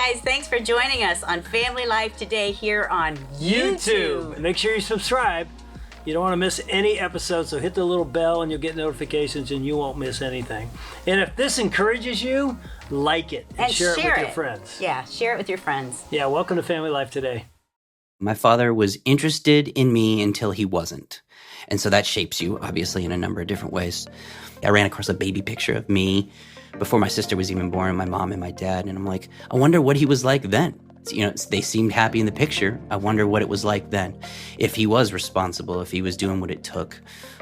guys, thanks for joining us on Family Life today here on YouTube. Make sure you subscribe. You don't want to miss any episodes, so hit the little bell and you'll get notifications and you won't miss anything. And if this encourages you, like it and share it with your friends. Yeah, share it with your friends. Yeah, welcome to Family Life today. My father was interested in me until he wasn't. And so that shapes you, obviously, in a number of different ways. I ran across a baby picture of me before my sister was even born, my mom and my dad. And I'm like, I wonder what he was like then. You know, they seemed happy in the picture. I wonder what it was like then. If he was responsible, if he was doing what it took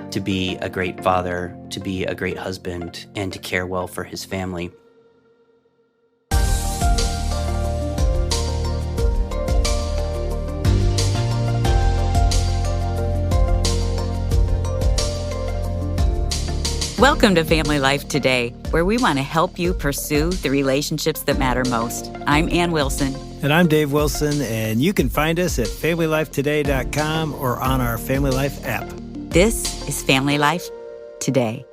to be a great father, to be a great husband, and to care well for his family. Welcome to Family Life Today, where we want to help you pursue the relationships that matter most. I'm Ann Wilson. And I'm Dave Wilson, and you can find us at FamilyLifeToday.com or on our Family Life app. This is Family Life Today.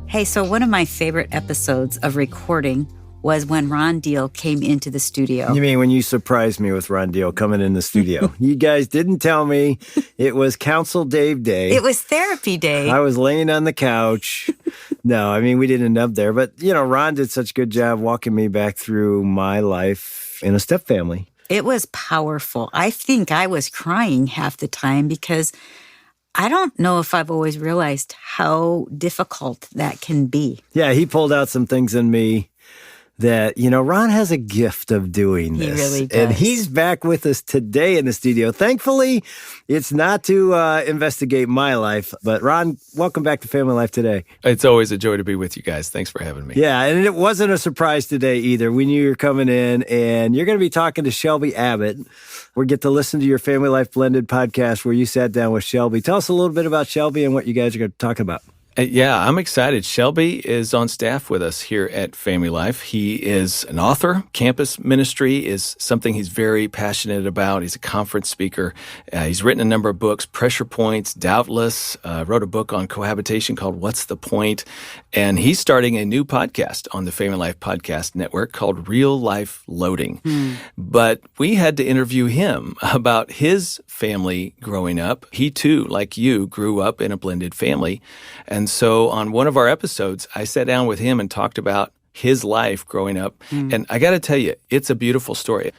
Hey, so one of my favorite episodes of recording was when Ron Deal came into the studio. You mean when you surprised me with Ron Deal coming in the studio? You guys didn't tell me it was Counsel Dave Day. It was therapy day. I was laying on the couch. No, I mean, we didn't end up there. But, you know, Ron did such a good job walking me back through my life in a stepfamily. It was powerful. I think I was crying half the time because I don't know if I've always realized how difficult that can be. Yeah, he pulled out some things in me that, you know, Ron has a gift of doing this. He really does. And he's back with us today in the studio. Thankfully, it's not to investigate my life. But Ron, welcome back to Family Life Today. It's always a joy to be with you guys. Thanks for having me. Yeah, and it wasn't a surprise today either. We knew you were coming in, and you're going to be talking to Shelby Abbott. We get to listen to your Family Life Blended podcast where you sat down with Shelby. Tell us a little bit about Shelby and what you guys are going to talk about. Yeah, I'm excited. Shelby is on staff with us here at Family Life. He is an author. Campus ministry is something he's very passionate about. He's a conference speaker. He's written a number of books, Pressure Points, Doubtless, wrote a book on cohabitation called What's the Point? And he's starting a new podcast on the Family Life Podcast Network called Real Life Loading. But we had to interview him about his family growing up. He too, like you, grew up in a blended family. And so on one of our episodes, I sat down with him and talked about his life growing up. And I got to tell you, it's a beautiful story.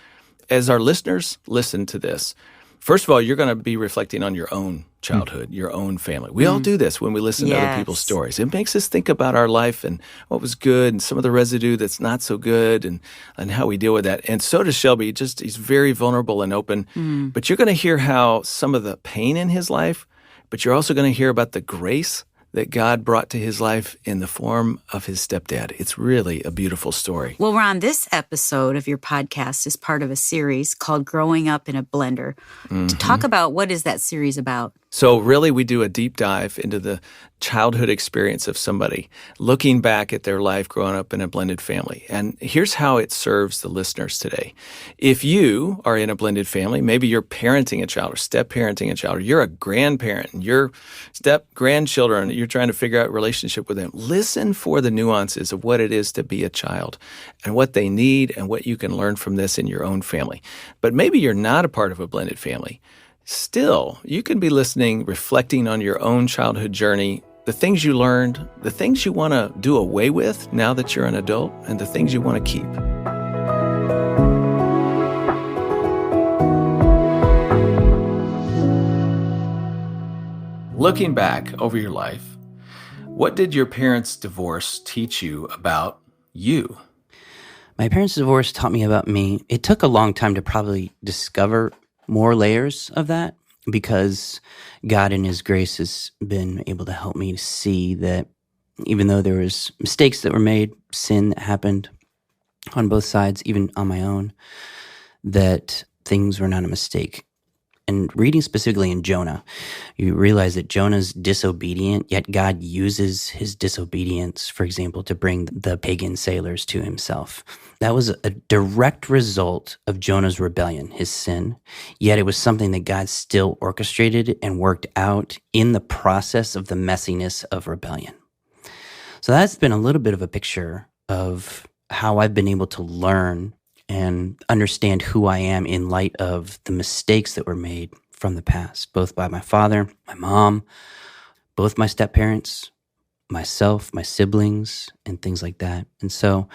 As our listeners listen to this, first of all, you're going to be reflecting on your own childhood, your own family. We all do this when we listen to other people's stories. It makes us think about our life and what was good and some of the residue that's not so good and how we deal with that. And so does Shelby. He's very vulnerable and open. But you're going to hear how some of the pain in his life, but you're also going to hear about the grace that God brought to his life in the form of his stepdad. It's really a beautiful story. Well, Ron, this episode of your podcast is part of a series called Growing Up in a Blender. To talk about what is that series about? So really, we do a deep dive into the childhood experience of somebody, looking back at their life growing up in a blended family. And here's how it serves the listeners today. If you are in a blended family, maybe you're parenting a child or step-parenting a child, or you're a grandparent and your step-grandchildren, you're trying to figure out relationship with them, listen for the nuances of what it is to be a child and what they need and what you can learn from this in your own family. But maybe you're not a part of a blended family. Still, you can be listening, reflecting on your own childhood journey, the things you learned, the things you want to do away with now that you're an adult, and the things you want to keep. Looking back over your life, what did your parents' divorce teach you about you? My parents' divorce taught me about me. It took a long time to probably discover more layers of that because God in his grace has been able to help me to see that even though there was mistakes that were made, sin that happened on both sides, even on my own, that things were not a mistake. And reading specifically in Jonah, you realize that Jonah's disobedient, yet God uses his disobedience, for example, to bring the pagan sailors to himself. That was a direct result of Jonah's rebellion, his sin, yet it was something that God still orchestrated and worked out in the process of the messiness of rebellion. So that's been a little bit of a picture of how I've been able to learn and understand who I am in light of the mistakes that were made from the past, both by my father, my mom, both my step-parents, myself, my siblings, and things like that. And so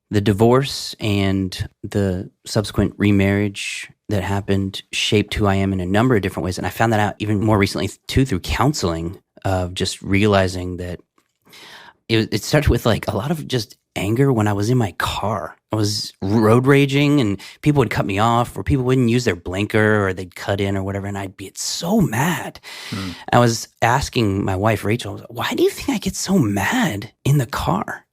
the divorce and the subsequent remarriage that happened shaped who I am in a number of different ways. And I found that out even more recently, too, through counseling, of just realizing that it started with like a lot of just anger when I was in my car. I was road raging and people would cut me off, or people wouldn't use their blinker, or they'd cut in or whatever. And I'd be so mad. I was asking my wife, Rachel, why do you think I get so mad in the car?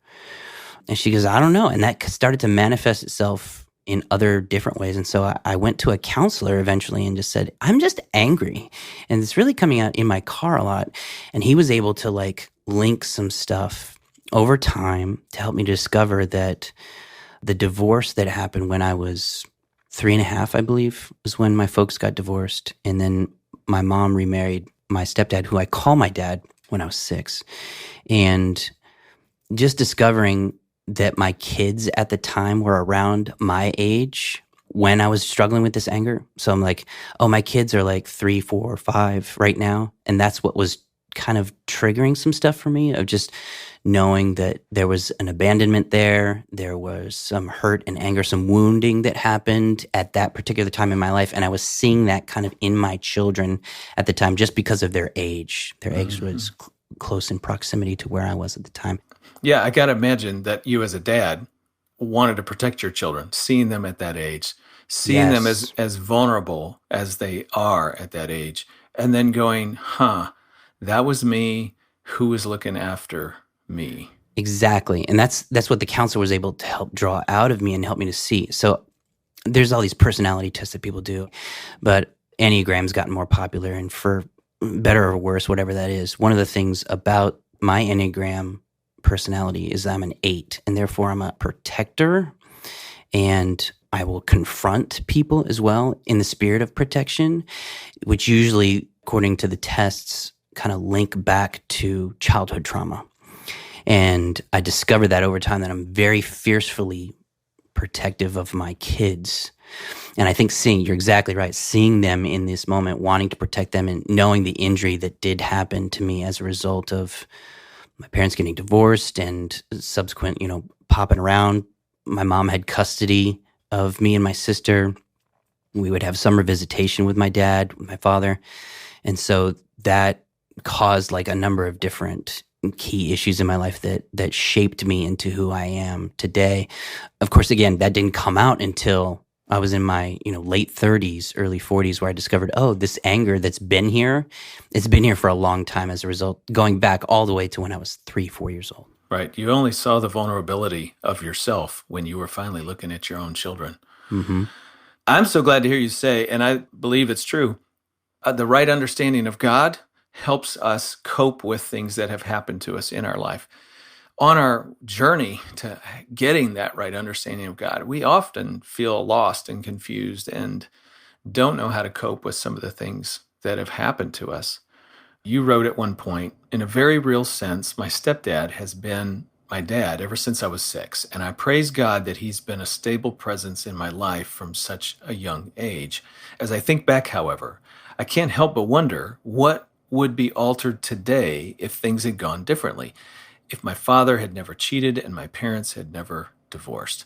And she goes, I don't know. And that started to manifest itself in other different ways. And so I went to a counselor eventually and just said, I'm just angry. And it's really coming out in my car a lot. And he was able to like link some stuff over time to help me discover that the divorce that happened when I was 3.5, I believe, was when my folks got divorced. And then my mom remarried my stepdad, who I call my dad, when I was 6. And just discovering that my kids at the time were around my age when I was struggling with this anger. So I'm like, oh, my kids are like 3, 4, 5 right now. And that's what was kind of triggering some stuff for me, of just knowing that there was an abandonment there was some hurt and anger, some wounding that happened at that particular time in my life. And I was seeing that kind of in my children at the time, just because of their age. Their age was close in proximity to where I was at the time. Yeah, I got to imagine that you as a dad wanted to protect your children, seeing them at that age, seeing them as vulnerable as they are at that age, and then going, that was me. Who was looking after me? Exactly. And that's what the counselor was able to help draw out of me and help me to see. So there's all these personality tests that people do, but Enneagram's gotten more popular, and for better or worse, whatever that is, one of the things about my Enneagram personality is I'm an 8, and therefore I'm a protector, and I will confront people as well in the spirit of protection, which usually, according to the tests, kind of link back to childhood trauma. And I discovered that over time, that I'm very fiercely protective of my kids. And I think you're exactly right, seeing them in this moment, wanting to protect them, and knowing the injury that did happen to me as a result of my parents getting divorced and subsequent, popping around. My mom had custody of me and my sister. We would have summer visitation with my dad, with my father. And so that caused like a number of different key issues in my life that shaped me into who I am today. Of course, again, that didn't come out until I was in my, late 30s, early 40s, where I discovered, this anger that's been here, it's been here for a long time as a result, going back all the way to when I was 3, 4 years old. Right. You only saw the vulnerability of yourself when you were finally looking at your own children. Mm-hmm. I'm so glad to hear you say, and I believe it's true, the right understanding of God helps us cope with things that have happened to us in our life. On our journey to getting that right understanding of God, we often feel lost and confused and don't know how to cope with some of the things that have happened to us. You wrote at one point, in a very real sense, my stepdad has been my dad ever since I was 6, and I praise God that he's been a stable presence in my life from such a young age. As I think back, however, I can't help but wonder what would be altered today if things had gone differently, if my father had never cheated and my parents had never divorced.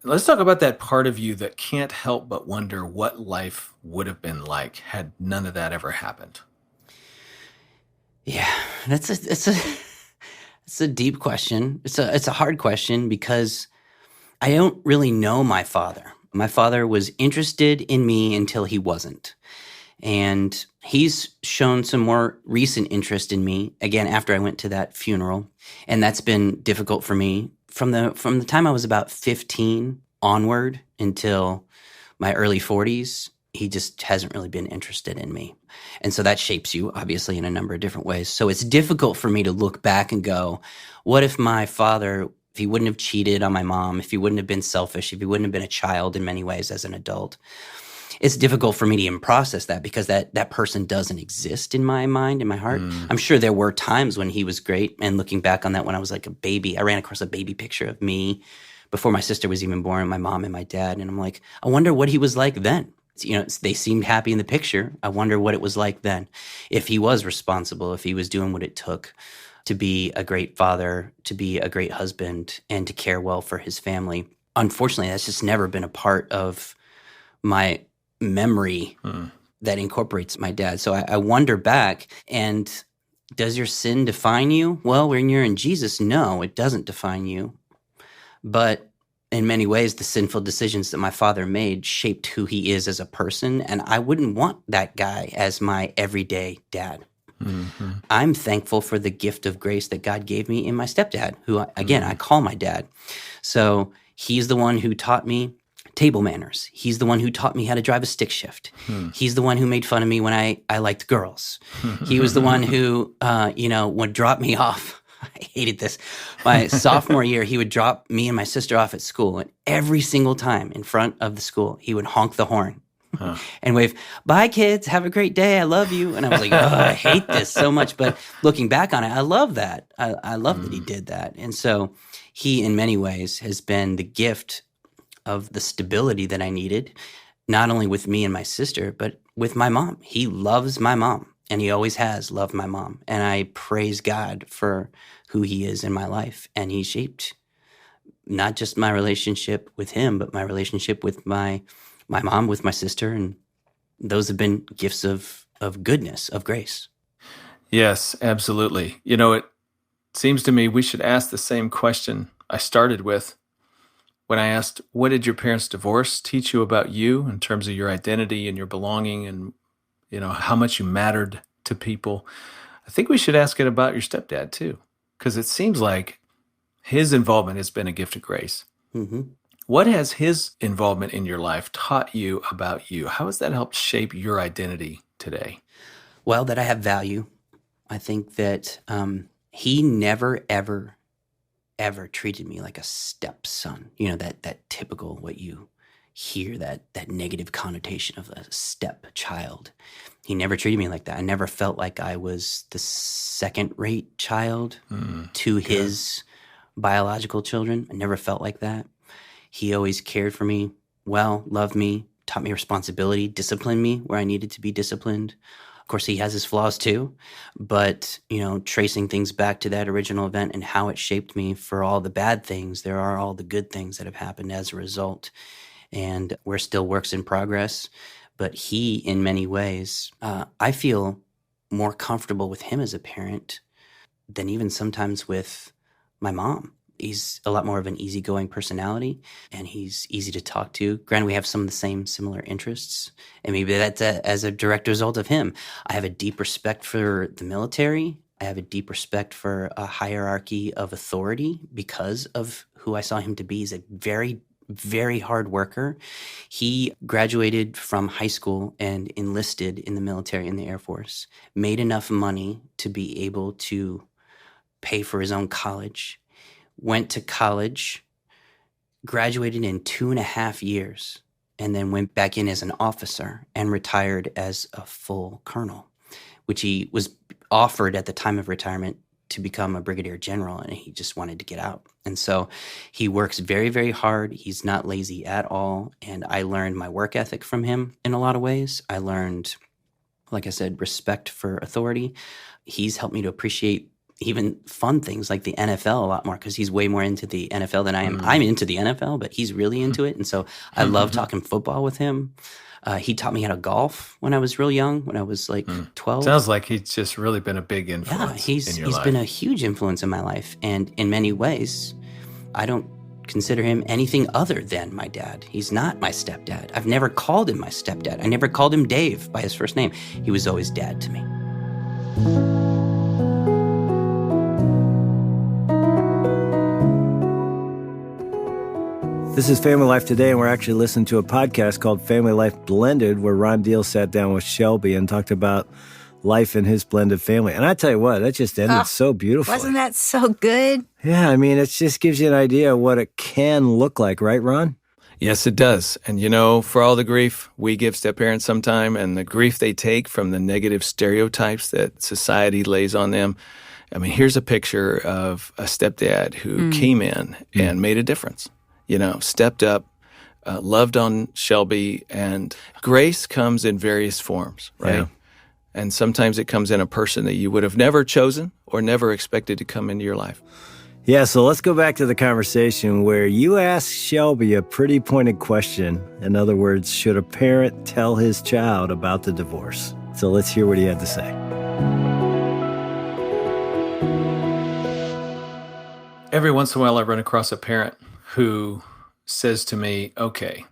Let's talk about that part of you that can't help but wonder what life would have been like had none of that ever happened. Yeah, it's a deep question. It's a hard question, because I don't really know my father. My father was interested in me until he wasn't. And he's shown some more recent interest in me, again, after I went to that funeral. And that's been difficult for me from the time I was about 15 onward until my early 40s. he just hasn't really been interested in me. And so that shapes you, obviously, in a number of different ways. So it's difficult for me to look back and go, what if my father, if he wouldn't have cheated on my mom, if he wouldn't have been selfish, if he wouldn't have been a child in many ways as an adult? It's difficult for me to even process that because that person doesn't exist in my mind, in my heart. I'm sure there were times when he was great. And looking back on that when I was like a baby, I ran across a baby picture of me before my sister was even born, my mom and my dad. And I'm like, I wonder what he was like then. They seemed happy in the picture. I wonder what it was like then. If he was responsible, if he was doing what it took to be a great father, to be a great husband, and to care well for his family. Unfortunately, that's just never been a part of my memory that incorporates my dad. So I wonder back, and does your sin define you? Well, when you're in Jesus, no, it doesn't define you. But in many ways, the sinful decisions that my father made shaped who he is as a person, and I wouldn't want that guy as my everyday dad. Mm-hmm. I'm thankful for the gift of grace that God gave me in my stepdad, who, again, I call my dad. So he's the one who taught me table manners. He's the one who taught me how to drive a stick shift. He's the one who made fun of me when I liked girls. He was the one who, would drop me off. I hated this. My sophomore year, he would drop me and my sister off at school. And every single time in front of the school, he would honk the horn and wave, "Bye, kids. Have a great day. I love you." And I was like, oh, I hate this so much. But looking back on it, I love that. I love that he did that. And so he, in many ways, has been the gift of the stability that I needed, not only with me and my sister, but with my mom. He loves my mom, and he always has loved my mom. And I praise God for who he is in my life. And he shaped not just my relationship with him, but my relationship with my mom, with my sister. And those have been gifts of goodness, of grace. Yes, absolutely. It seems to me we should ask the same question I started with when I asked, what did your parents' divorce teach you about you in terms of your identity and your belonging and, how much you mattered to people? I think we should ask it about your stepdad too, because it seems like his involvement has been a gift of grace. Mm-hmm. What has his involvement in your life taught you about you? How has that helped shape your identity today? Well, that I have value. I think that he never, ever treated me like a stepson. That typical, what you hear, that negative connotation of a stepchild. He never treated me like that. I never felt like I was the second-rate child to his biological children. I never felt like that. He always cared for me well, loved me, taught me responsibility, disciplined me where I needed to be disciplined. Of course, he has his flaws too, but, tracing things back to that original event and how it shaped me for all the bad things, there are all the good things that have happened as a result. And we're still works in progress. But he, in many ways, I feel more comfortable with him as a parent than even sometimes with my mom. He's a lot more of an easygoing personality, and he's easy to talk to. Granted, we have some of the same similar interests, and maybe that's as a direct result of him. I have a deep respect for the military. I have a deep respect for a hierarchy of authority because of who I saw him to be. He's a very, very hard worker. He graduated from high school and enlisted in the military, in the Air Force, made enough money to be able to pay for his own college, went to college, graduated in 2.5 years, and then went back in as an officer and retired as a full colonel, which he was offered at the time of retirement to become a brigadier general, and he just wanted to get out. And so he works very, very hard. He's not lazy at all. And I learned my work ethic from him in a lot of ways. I learned, like I said, respect for authority. He's helped me to appreciate even fun things like the NFL a lot more because he's way more into the NFL than I am. I'm into the NFL, but he's really into it. And so I love talking football with him. He taught me how to golf when I was real young, when I was like 12. Sounds like he's just really been a big influence in your life. He's been a huge influence in my life. And in many ways, I don't consider him anything other than my dad. He's not my stepdad. I've never called him my stepdad. I never called him Dave by his first name. He was always dad to me. This is Family Life Today, and we're actually listening to a podcast called Family Life Blended, where Ron Deal sat down with Shelby and talked about life in his blended family. And I tell you what, that just ended so beautifully. Wasn't that so good? Yeah, I mean, it just gives you an idea of what it can look like, right, Ron? Yes, it does. And for all the grief we give step-parents sometime and the grief they take from the negative stereotypes that society lays on them, I mean, here's a picture of a stepdad who came in and made a difference. Stepped up, loved on Shelby, and grace comes in various forms, right? Yeah. And sometimes it comes in a person that you would have never chosen or never expected to come into your life. Yeah, so let's go back to the conversation where you asked Shelby a pretty pointed question. In other words, should a parent tell his child about the divorce? So let's hear what he had to say. Every once in a while, I run across a parent who says to me, okay,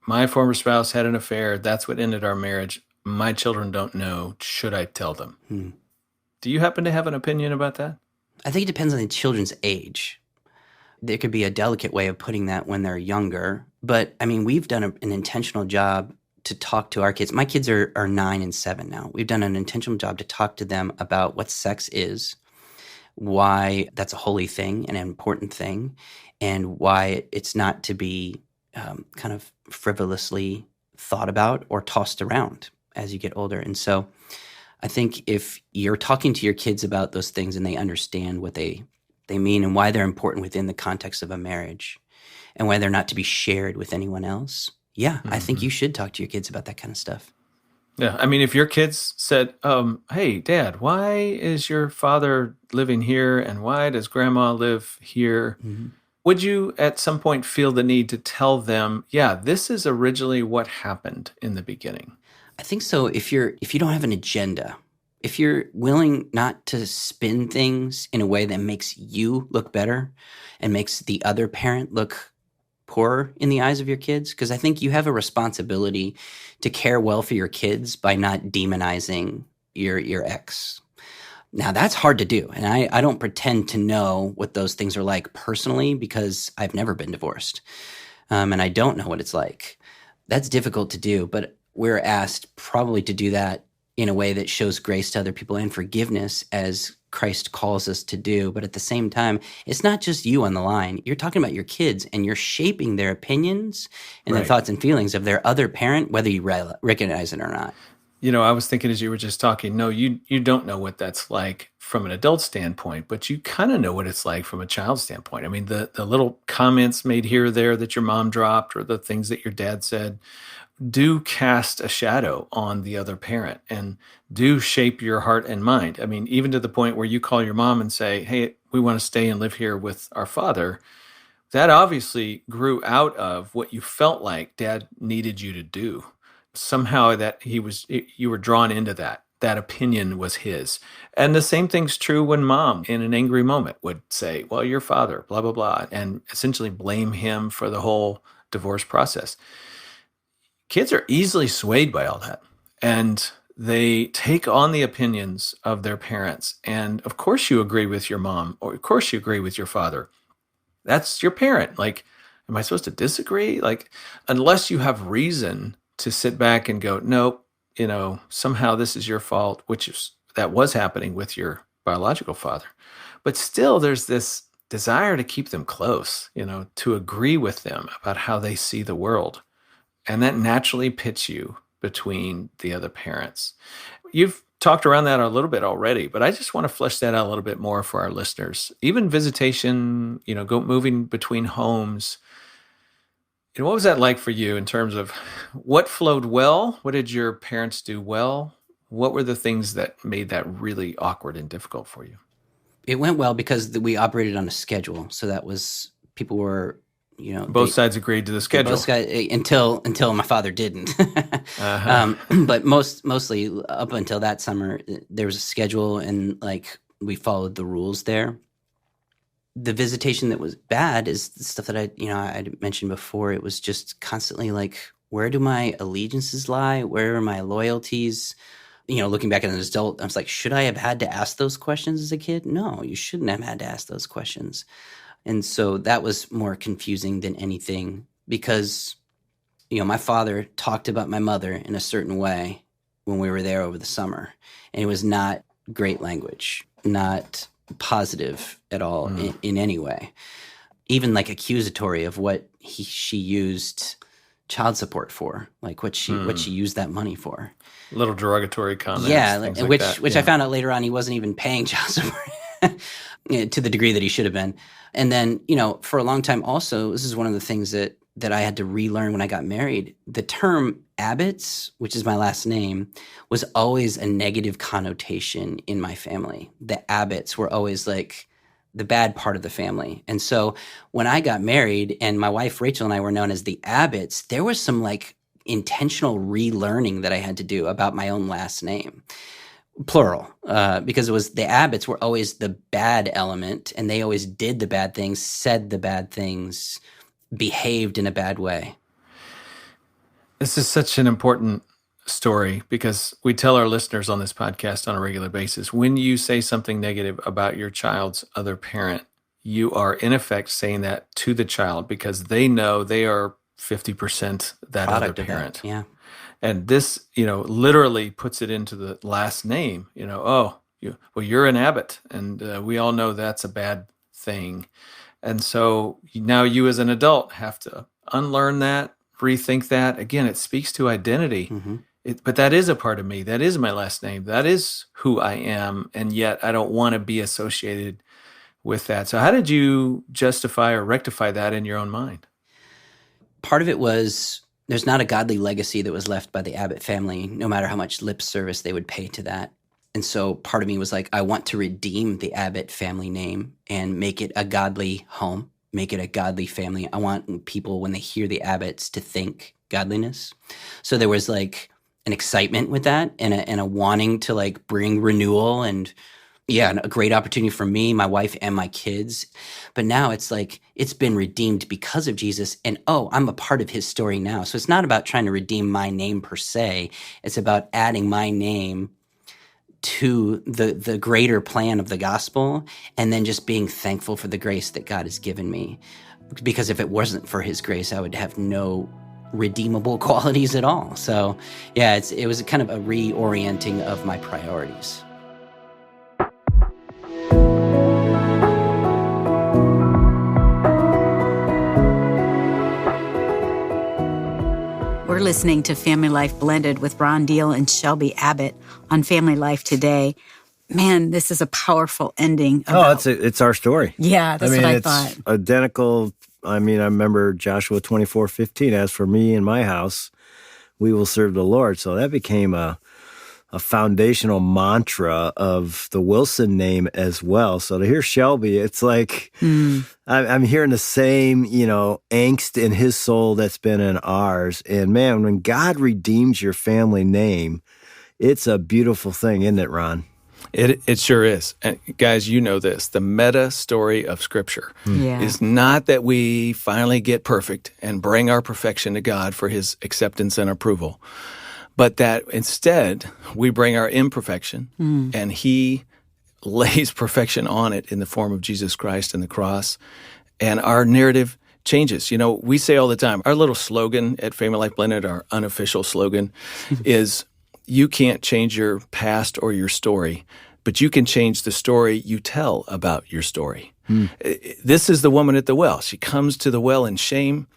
my former spouse had an affair. That's what ended our marriage. My children don't know. Should I tell them? Do you happen to have an opinion about that? I think it depends on the children's age. There could be a delicate way of putting that when they're younger. But, I mean, we've done an intentional job to talk to our kids. My kids are 9 and 7 now. We've done an intentional job to talk to them about what sex is, why that's a holy thing, an important thing, and why it's not to be kind of frivolously thought about or tossed around as you get older. And so I think if you're talking to your kids about those things and they understand what they mean and why they're important within the context of a marriage and why they're not to be shared with anyone else, I think you should talk to your kids about that kind of stuff. Yeah, I mean, if your kids said, hey, Dad, why is your father living here and why does Grandma live here? Would you at some point feel the need to tell them, this is originally what happened in the beginning? I think so. If you don't have an agenda, if you're willing not to spin things in a way that makes you look better and makes the other parent look poorer in the eyes of your kids, because I think you have a responsibility to care well for your kids by not demonizing your ex. Now, that's hard to do, and I don't pretend to know what those things are like personally because I've never been divorced, and I don't know what it's like. That's difficult to do, but we're asked probably to do that in a way that shows grace to other people and forgiveness as Christ calls us to do. But at the same time, it's not just you on the line. You're talking about your kids and you're shaping their opinions and their thoughts and feelings of their other parent, whether you recognize it or not. I was thinking as you were just talking, no, you don't know what that's like from an adult standpoint, but you kind of know what it's like from a child standpoint. I mean, the little comments made here or there that your mom dropped or the things that your dad said do cast a shadow on the other parent and do shape your heart and mind. I mean, even to the point where you call your mom and say, hey, we want to stay and live here with our father. That obviously grew out of what you felt like Dad needed you to do. Somehow you were drawn into that. That opinion was his. And the same thing's true when Mom, in an angry moment, would say, well, your father, blah, blah, blah, and essentially blame him for the whole divorce process. Kids are easily swayed by all that. And they take on the opinions of their parents. And of course you agree with your mom, or of course you agree with your father. That's your parent. Like, am I supposed to disagree? Like, unless you have reason to sit back and go, nope, somehow this is your fault, that was happening with your biological father. But still there's this desire to keep them close, to agree with them about how they see the world. And that naturally pits you between the other parents. You've talked around that a little bit already, but I just want to flesh that out a little bit more for our listeners. Even visitation, moving between homes. What was that like for you in terms of what flowed well? What did your parents do well? What were the things that made that really awkward and difficult for you? It went well because we operated on a schedule. So that was, people were, both sides agreed to the schedule. Both sides, until my father didn't. But mostly up until that summer, there was a schedule and we followed the rules there. The visitation that was bad is the stuff that I mentioned before. It was just constantly where do my allegiances lie? Where are my loyalties? Looking back as an adult, I was like, should I have had to ask those questions as a kid? No, you shouldn't have had to ask those questions. And so that was more confusing than anything because, my father talked about my mother in a certain way when we were there over the summer. And it was not great language, not positive at all in any way. Even like accusatory of what she used child support for, like what she used that money for. Little derogatory comments. Yeah, which I I found out later on he wasn't even paying child support to the degree that he should have been. And then, for a long time also, this is one of the things that I had to relearn when I got married. The term Abbotts, which is my last name, was always a negative connotation in my family. The Abbotts were always like the bad part of the family. And so when I got married and my wife Rachel and I were known as the Abbotts, there was some like intentional relearning that I had to do about my own last name. Plural, because it was the Abbotts were always the bad element, and they always did the bad things, said the bad things, behaved in a bad way. This is such an important story because we tell our listeners on this podcast on a regular basis, when you say something negative about your child's other parent, you are in effect saying that to the child because they know they are 50% that Product other parent. Yeah. And this, literally puts it into the last name, you're an Abbott, and we all know that's a bad thing. And so now you as an adult have to unlearn that, rethink that. Again, it speaks to identity. Mm-hmm. But that is a part of me. That is my last name. That is who I am. And yet I don't want to be associated with that. So how did you justify or rectify that in your own mind? Part of it was there's not a godly legacy that was left by the Abbott family, no matter how much lip service they would pay to that. And so part of me was like, I want to redeem the Abbott family name and make it a godly home, make it a godly family. I want people, when they hear the Abbotts, to think godliness. So there was like an excitement with that and a wanting to like bring renewal and a great opportunity for me, my wife, and my kids. But now it's like it's been redeemed because of Jesus, and I'm a part of his story now. So it's not about trying to redeem my name per se. It's about adding my name to the greater plan of the gospel, and then just being thankful for the grace that God has given me. Because if it wasn't for his grace, I would have no redeemable qualities at all. So it was kind of a reorienting of my priorities. We're listening to Family Life Blended with Ron Deal and Shelby Abbott on Family Life today. Man, this is a powerful ending. It's our story. Yeah, that's what I thought. It's identical. I remember Joshua 24:15. As for me and my house, we will serve the Lord. So that became a foundational mantra of the Wilson name as well. So to hear Shelby, it's like I'm hearing the same, angst in his soul that's been in ours. And man, when God redeems your family name, it's a beautiful thing, isn't it, Ron? It sure is. And guys, you know this. The meta story of Scripture is not that we finally get perfect and bring our perfection to God for his acceptance and approval, but that instead we bring our imperfection and he lays perfection on it in the form of Jesus Christ and the cross, and our narrative changes. We say all the time, our little slogan at Family Life Blended, our unofficial slogan, is you can't change your past or your story, but you can change the story you tell about your story. This is the woman at the well. She comes to the well in shame.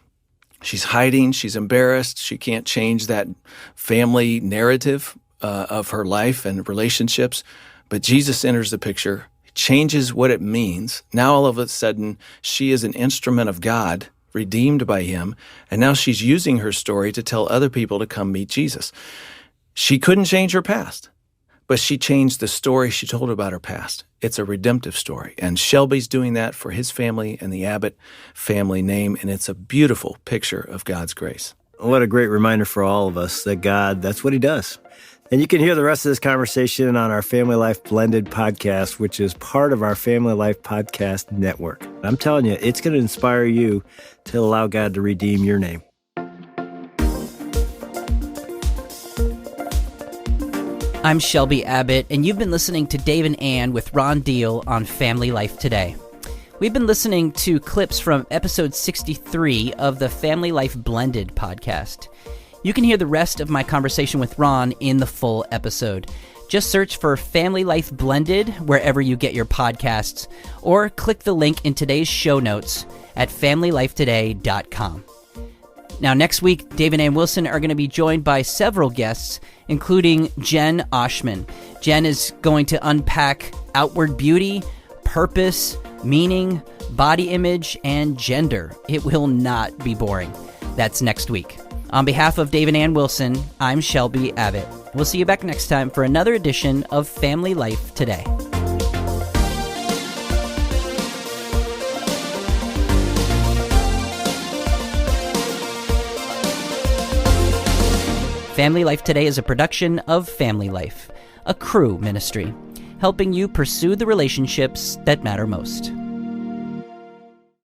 She's hiding. She's embarrassed. She can't change that family narrative of her life and relationships. But Jesus enters the picture, changes what it means. Now all of a sudden, she is an instrument of God, redeemed by him, and now she's using her story to tell other people to come meet Jesus. She couldn't change her past, but she changed the story she told about her past. It's a redemptive story, and Shelby's doing that for his family and the Abbott family name, and it's a beautiful picture of God's grace. What a great reminder for all of us that God, that's what he does. And you can hear the rest of this conversation on our Family Life Blended podcast, which is part of our Family Life Podcast Network. I'm telling you, it's going to inspire you to allow God to redeem your name. I'm Shelby Abbott, and you've been listening to Dave and Ann with Ron Deal on Family Life Today. We've been listening to clips from episode 63 of the Family Life Blended podcast. You can hear the rest of my conversation with Ron in the full episode. Just search for Family Life Blended wherever you get your podcasts, or click the link in today's show notes at familylifetoday.com. Now, next week, Dave and Ann Wilson are going to be joined by several guests, including Jen Oshman. Jen is going to unpack outward beauty, purpose, meaning, body image, and gender. It will not be boring. That's next week. On behalf of Dave and Ann Wilson, I'm Shelby Abbott. We'll see you back next time for another edition of Family Life Today. Family Life Today is a production of Family Life, a Crew ministry, helping you pursue the relationships that matter most.